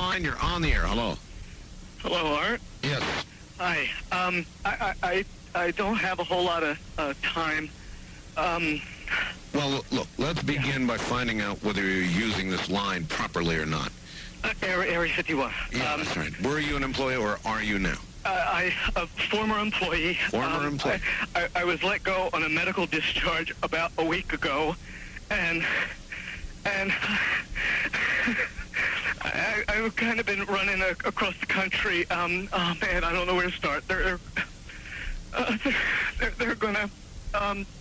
line. You're on the air. Hello. Hello, Art. Yes. Hi. I don't have a whole lot of time. Well, look, let's begin by finding out whether you're using this line properly or not. Area 51. Yeah, that's right. Were you an employee or are you now? A former employee. Former employee. I was let go on a medical discharge about a week ago, and I've kind of been running across the country. Oh man, I don't know where to start. They're gonna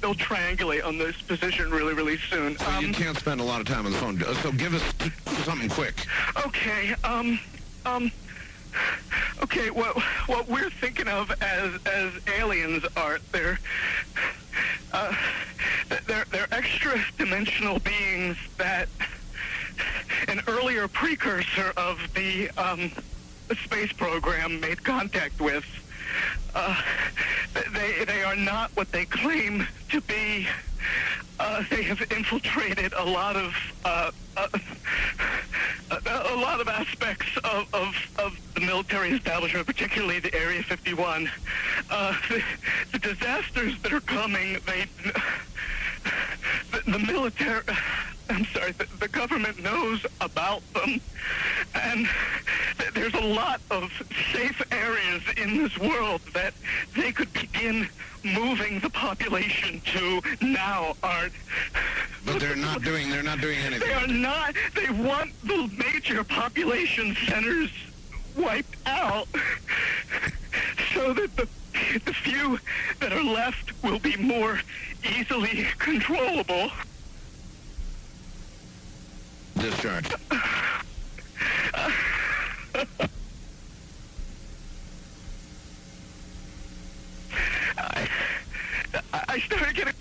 they'll triangulate on this position really soon. So you can't spend a lot of time on the phone. So give us something quick. Okay. Okay. What we're thinking of as aliens, Art, they're extra-dimensional beings that an earlier precursor of the space program made contact with. They are not what they claim to be. They have infiltrated a lot of aspects of the military establishment, particularly the Area 51. The disasters that are coming, the military, I'm sorry, the government knows about them, and there's a lot of safe areas in this world that they could begin moving the population to now, Art. But they're not doing anything. They are not. They want the major population centers wiped out so that the few that are left will be more easily controllable. Discharge. I started getting...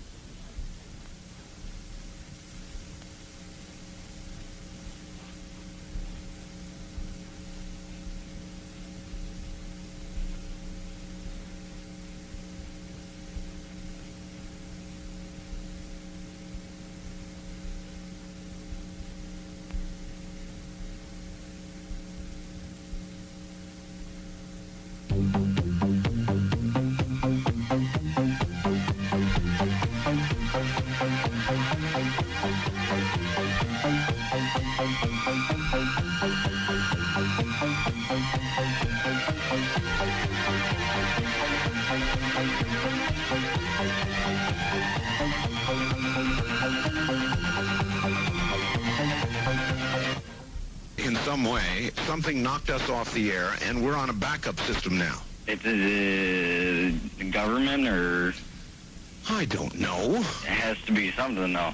In some way, something knocked us off the air, and we're on a backup system now. It's the government, or... I don't know. It has to be something, though.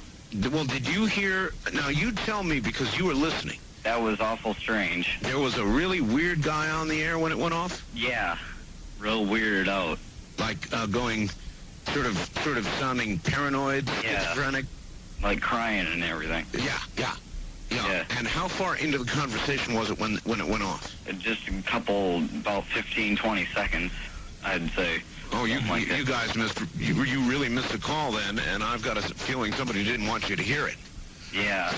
Well, did you hear... Now, you tell me, because you were listening. That was awful strange. There was a really weird guy on the air when it went off? Yeah. Real weirded out. Like, going... Sort of sounding paranoid, schizophrenic? Like crying and everything. Yeah. And how far into the conversation was it when it went off? Just a couple, about 15, 20 seconds, I'd say. Oh, you guys missed... You really missed a call then, and I've got a feeling somebody didn't want you to hear it. Yeah.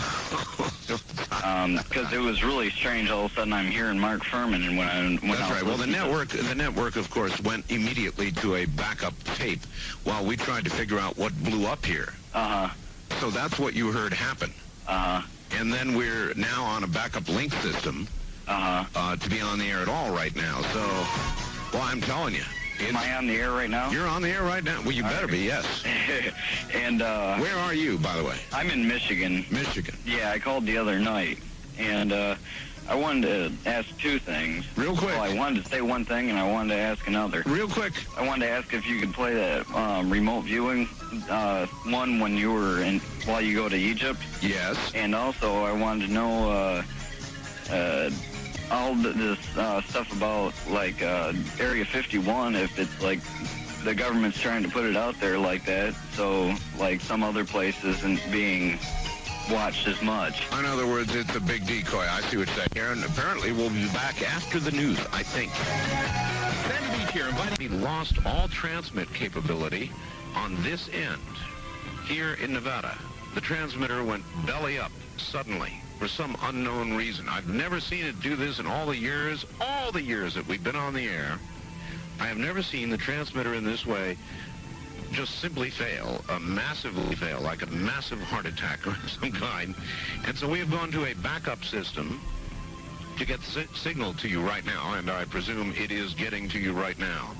Because it was really strange. All of a sudden, I'm hearing Mark Furman, and That's right. Well, the network, of course, went immediately to a backup tape while we tried to figure out what blew up here. So that's what you heard happen. And then we're now on a backup link system to be on the air at all right now. So, well, I'm telling you. Am I on the air right now? You're on the air right now. Well, you better be, yes. And where are you, by the way? I'm in Michigan. Michigan. Yeah, I called the other night, and I wanted to ask two things. Real quick. Well, I wanted to say one thing, and I wanted to ask another. Real quick. I wanted to ask if you could play that remote viewing one when you were while you go to Egypt. Yes. And also, I wanted to know all this stuff about, like, Area 51, if it's, like, the government's trying to put it out there like that, so, like, some other place isn't being watched as much. In other words, it's a big decoy. I see what you're saying here, and apparently we'll be back after the news, I think. Sandy Beach here, inviting... We lost all transmit capability on this end. Here in Nevada, the transmitter went belly up suddenly. for some unknown reason. I've never seen it do this in all the years that we've been on the air. I have never seen the transmitter in this way just simply fail, massively fail, like a massive heart attack or some kind. And so we have gone to a backup system to get the signal to you right now, and I presume it is getting to you right now.